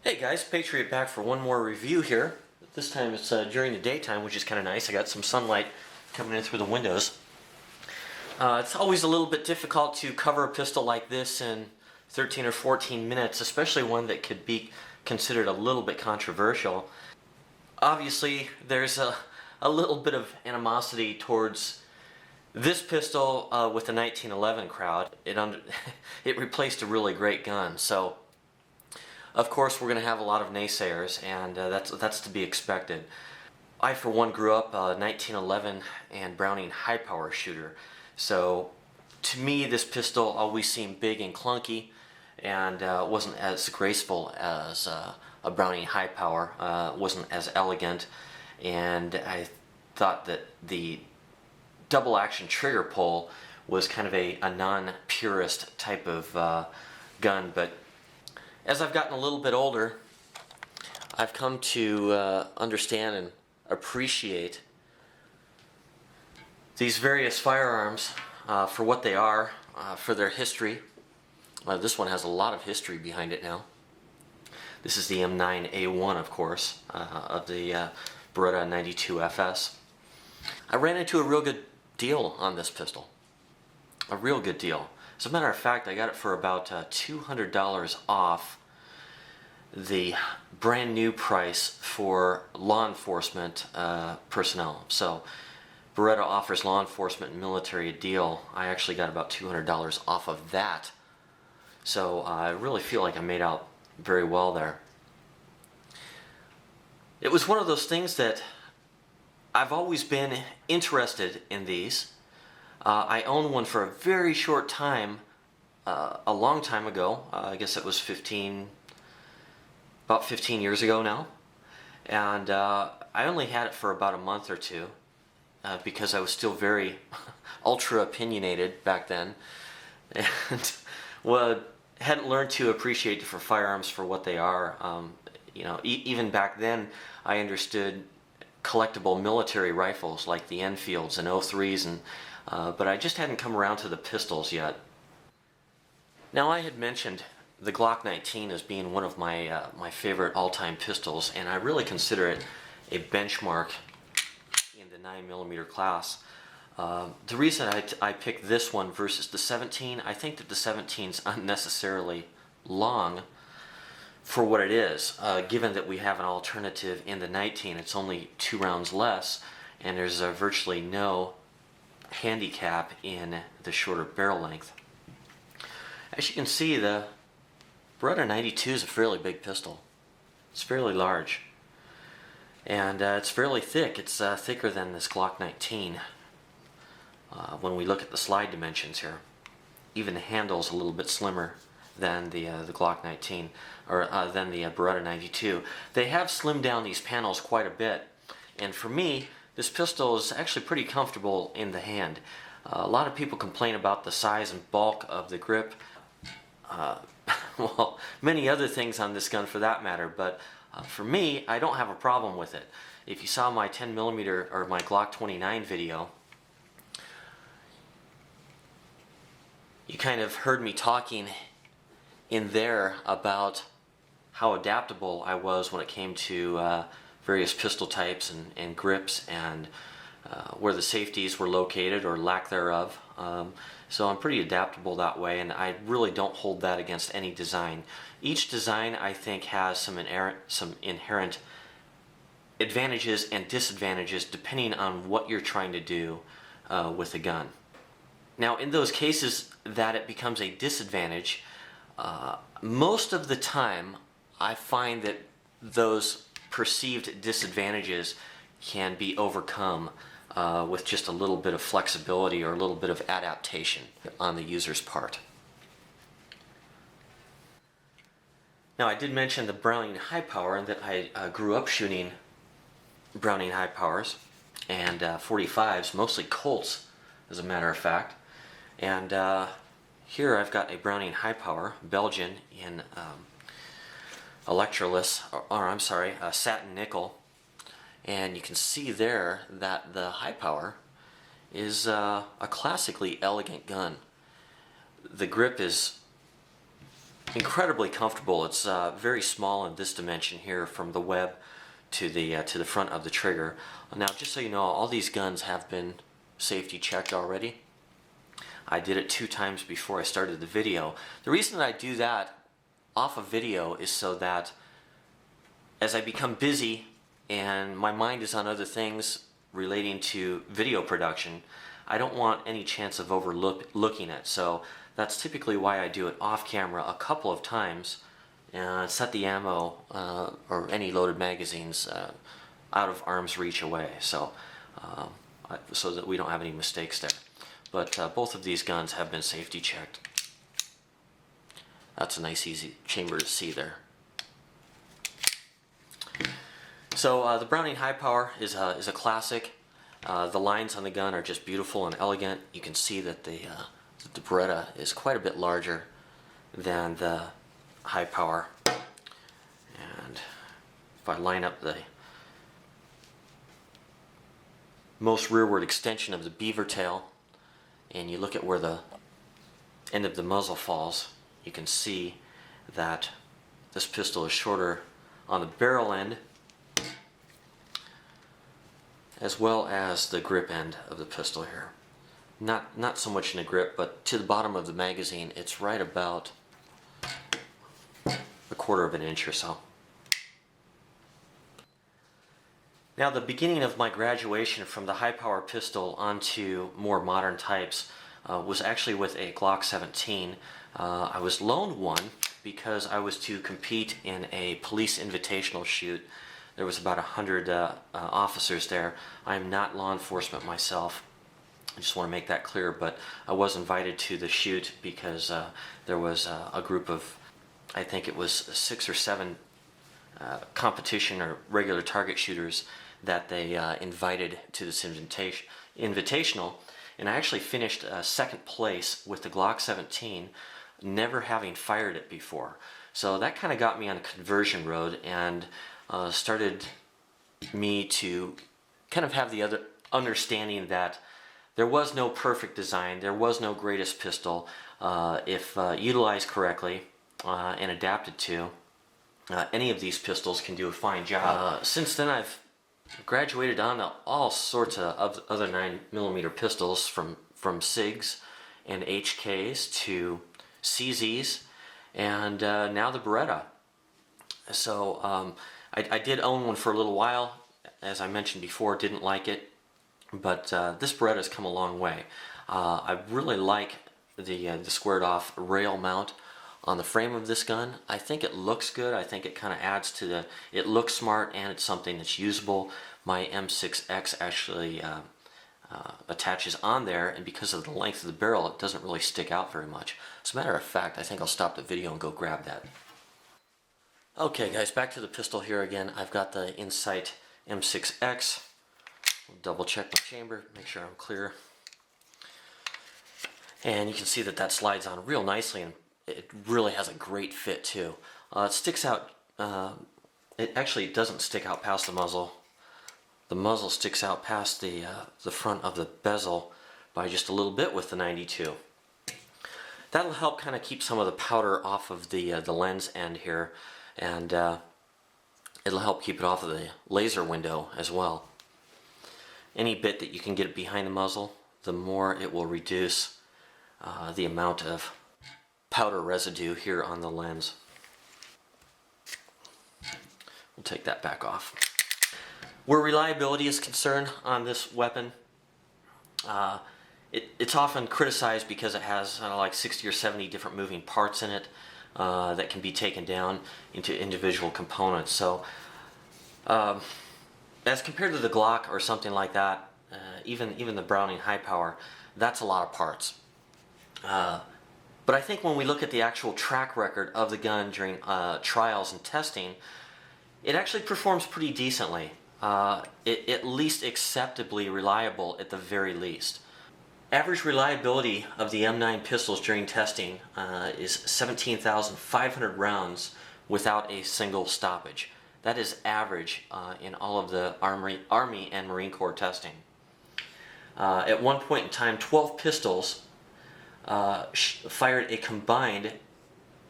Hey guys, Patriot back for one more review here. This time it's during the daytime, which is kind of nice. I got some sunlight coming in through the windows. It's always a little bit difficult to cover a pistol like this in 13 or 14 minutes, especially one that could be considered a little bit controversial. Obviously, there's a little bit of animosity towards this pistol with the 1911 crowd. It replaced a really great gun, so of course we're going to have a lot of naysayers, and that's to be expected. I, for one, grew up a 1911 and Browning high-power shooter, so to me this pistol always seemed big and clunky, and wasn't as graceful as a Browning high-power, wasn't as elegant, and I thought that the double-action trigger pull was kind of a non-purist type of gun, but as I've gotten a little bit older, I've come to understand and appreciate these various firearms for what they are, for their history. This one has a lot of history behind it now. This is the M9A1, of course, of the Beretta 92 FS. I ran into a real good deal on this pistol. A real good deal. As a matter of fact, I got it for about $200 off the brand new price for law enforcement personnel. So Beretta offers law enforcement and military a deal. I actually got about $200 off of that. So I really feel like I made out very well there. It was one of those things that I've always been interested in these. I owned one for a very short time, a long time ago. I guess it was about 15 years ago now. And I only had it for about a month or two because I was still very ultra opinionated back then. And well, hadn't learned to appreciate for firearms for what they are. Even back then I understood collectible military rifles like the Enfields and 03s, but I just hadn't come around to the pistols yet. Now, I had mentioned the Glock 19 as being one of my favorite all-time pistols, and I really consider it a benchmark in the 9mm class. The reason I picked this one versus the 17, I think that the 17's unnecessarily long for what it is, given that we have an alternative in the 19. It's only 2 rounds less, and there's virtually no handicap in the shorter barrel length. As you can see, the Beretta 92 is a fairly big pistol. It's fairly large, and it's fairly thick. It's thicker than this Glock 19 when we look at the slide dimensions here. Even the handle's a little bit slimmer than the Glock 19, or than the Beretta 92. They have slimmed down these panels quite a bit, and for me, this pistol is actually pretty comfortable in the hand. A lot of people complain about the size and bulk of the grip. Well, many other things on this gun for that matter, but for me, I don't have a problem with it. If you saw my 10mm or my Glock 29 video, you kind of heard me talking in there about how adaptable I was when it came to various pistol types and grips, and where the safeties were located or lack thereof. So I'm pretty adaptable that way, and I really don't hold that against any design. Each design, I think, has some inherent advantages and disadvantages depending on what you're trying to do with a gun. Now, in those cases that it becomes a disadvantage, most of the time I find that those perceived disadvantages can be overcome with just a little bit of flexibility or a little bit of adaptation on the user's part. Now, I did mention the Browning high power, and that I grew up shooting Browning high powers and 45s, mostly Colts as a matter of fact. And here I've got a Browning high power, Belgian, in satin nickel. And you can see there that the high power is a classically elegant gun. The grip is incredibly comfortable. It's very small in this dimension here from the web to the front of the trigger. Now, just so you know, all these guns have been safety checked already. I did it 2 times before I started the video. The reason that I do that off of video is so that as I become busy and my mind is on other things relating to video production, I don't want any chance of overlooking it. So that's typically why I do it off camera a couple of times and set the ammo or any loaded magazines out of arm's reach away, so so that we don't have any mistakes there. But both of these guns have been safety checked. That's a nice easy chamber to see there. So the Browning High Power is a classic. The lines on the gun are just beautiful and elegant. You can see that the Beretta is quite a bit larger than the High Power. And if I line up the most rearward extension of the beaver tail and you look at where the end of the muzzle falls, you can see that this pistol is shorter on the barrel end as well as the grip end of the pistol here. Not so much in the grip, but to the bottom of the magazine it's right about 1/4 of an inch or so. Now, the beginning of my graduation from the high power pistol onto more modern types was actually with a Glock 17. I was loaned one because I was to compete in a police invitational shoot. There was about 100 officers there. I am not law enforcement myself. I just want to make that clear, but I was invited to the shoot because there was a group of, I think it was 6 or 7 competition or regular target shooters that they invited to this invitational, and I actually finished second place with the Glock 17, never having fired it before. So that kind of got me on a conversion road and started me to kind of have the other understanding that there was no perfect design, there was no greatest pistol. If utilized correctly and adapted to, any of these pistols can do a fine job. Since then I've graduated on to all sorts of other 9mm pistols, from SIGs and HKs to CZs, and now the Beretta. So I did own one for a little while. As I mentioned before, didn't like it, but this Beretta has come a long way. I really like the squared off rail mount on the frame of this gun. I think it looks good. I think it kind of adds to the, it looks smart and it's something that's usable. My M6X actually attaches on there, and because of the length of the barrel it doesn't really stick out very much. As a matter of fact, I think I'll stop the video and go grab that. Okay guys, back to the pistol here again. I've got the Insight M6X. I'll double check my chamber, make sure I'm clear. And you can see that that slides on real nicely, and it really has a great fit too. It sticks out, it actually doesn't stick out past the muzzle. The muzzle sticks out past the front of the bezel by just a little bit with the 92. That'll help kind of keep some of the powder off of the lens end here, and it'll help keep it off of the laser window as well. Any bit that you can get it behind the muzzle, the more it will reduce the amount of powder residue here on the lens. We'll take that back off. Where reliability is concerned on this weapon, it's often criticized because it has like 60 or 70 different moving parts in it that can be taken down into individual components. So as compared to the Glock or something like that, even the Browning High Power, that's a lot of parts. But I think when we look at the actual track record of the gun during trials and testing, it actually performs pretty decently. At least acceptably reliable at the very least. Average reliability of the M9 pistols during testing is 17,500 rounds without a single stoppage. That is average in all of the Army and Marine Corps testing. At one point in time, 12 pistols fired a combined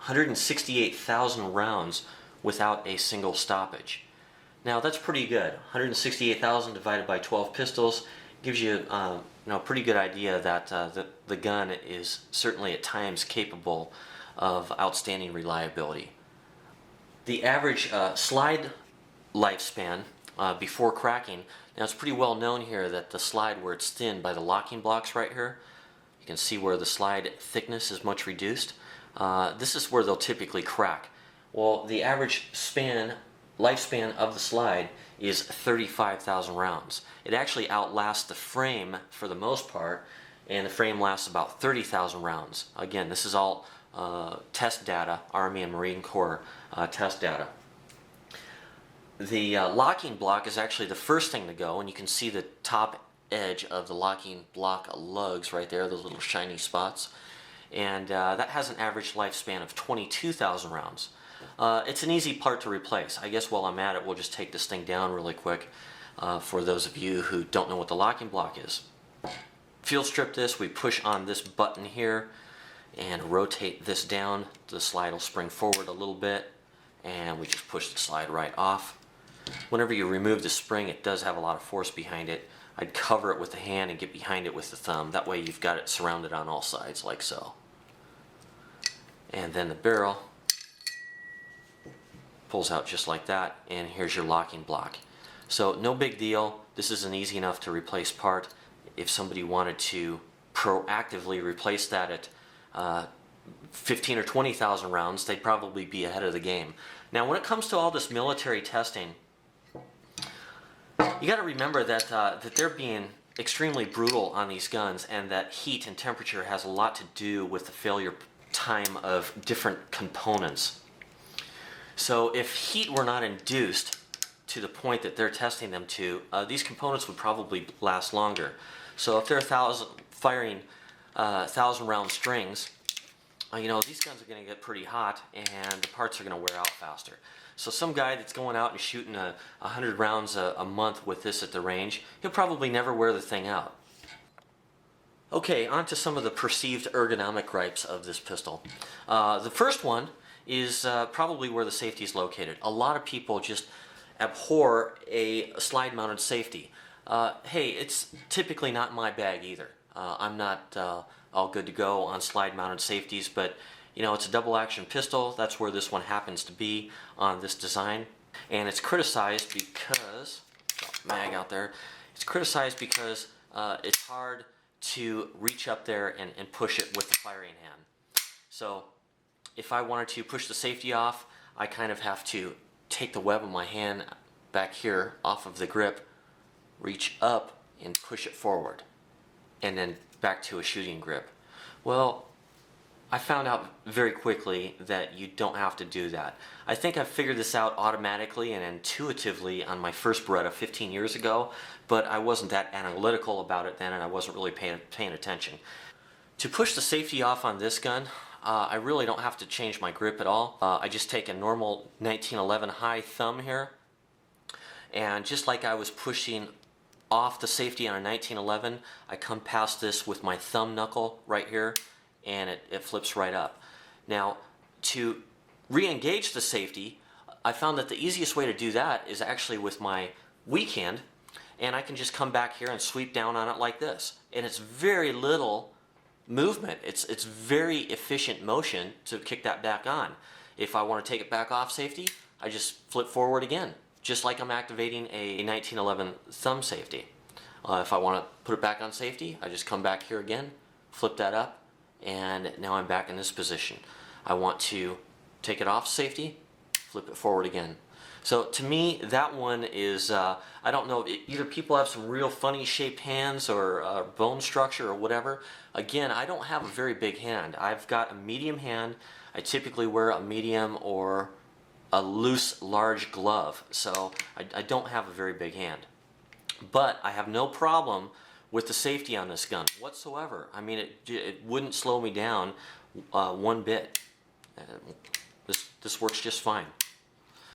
168,000 rounds without a single stoppage. Now that's pretty good. 168,000 divided by 12 pistols gives you, a pretty good idea that the gun is certainly at times capable of outstanding reliability. The average slide lifespan before cracking, now it's pretty well known here that the slide where it's thinned by the locking blocks right here, you can see where the slide thickness is much reduced. This is where they'll typically crack. Well, the average lifespan of the slide is 35,000 rounds. It actually outlasts the frame for the most part, and the frame lasts about 30,000 rounds. Again, this is all test data, Army and Marine Corps test data. The locking block is actually the first thing to go, and you can see the top edge of the locking block lugs right there, those little shiny spots. And that has an average lifespan of 22,000 rounds. It's an easy part to replace. I guess while I'm at it, we'll just take this thing down really quick for those of you who don't know what the locking block is. Field strip this, we push on this button here and rotate this down. The slide will spring forward a little bit, and we just push the slide right off. Whenever you remove the spring, it does have a lot of force behind it. I'd cover it with the hand and get behind it with the thumb. That way you've got it surrounded on all sides like so. And then the barrel pulls out just like that, and here's your locking block. So no big deal. This is an easy enough to replace part. If somebody wanted to proactively replace that at 15 or 20,000 rounds, they'd probably be ahead of the game. Now when it comes to all this military testing, you got to remember that that they're being extremely brutal on these guns, and that heat and temperature has a lot to do with the failure time of different components. So if heat were not induced to the point that they're testing them to, these components would probably last longer. So if they're firing 1,000 round strings, these guns are going to get pretty hot, and the parts are going to wear out faster. So some guy that's going out and shooting 100 rounds a month with this at the range, he'll probably never wear the thing out. Okay, on to some of the perceived ergonomic gripes of this pistol. The first one is probably where the safety is located. A lot of people just abhor a slide-mounted safety. Hey, it's typically not my bag either. I'm not all good to go on slide-mounted safeties, but it's a double-action pistol. That's where this one happens to be on this design, and it's criticized because mag out there. It's criticized because it's hard to reach up there and push it with the firing hand. So if I wanted to push the safety off, I kind of have to take the web of my hand back here off of the grip, reach up and push it forward, and then back to a shooting grip. Well, I found out very quickly that you don't have to do that. I think I figured this out automatically and intuitively on my first Beretta 15 years ago, but I wasn't that analytical about it then, and I wasn't really paying attention. To push the safety off on this gun, I really don't have to change my grip at all. I just take a normal 1911 high thumb here, and just like I was pushing off the safety on a 1911, I come past this with my thumb knuckle right here, and it flips right up. Now, to re-engage the safety, I found that the easiest way to do that is actually with my weak hand, and I can just come back here and sweep down on it like this. And it's very little movement. It's very efficient motion to kick that back on. If I want to take it back off safety, I just flip forward again, just like I'm activating a 1911 thumb safety. If I want to put it back on safety, I just come back here again, flip that up, and now I'm back in this position. I want to take it off safety, flip it forward again. So to me, that one is, I don't know, either people have some real funny shaped hands or bone structure or whatever. Again, I don't have a very big hand. I've got a medium hand. I typically wear a medium or a loose, large glove. So I don't have a very big hand. But I have no problem with the safety on this gun whatsoever. I mean, it wouldn't slow me down one bit. This works just fine.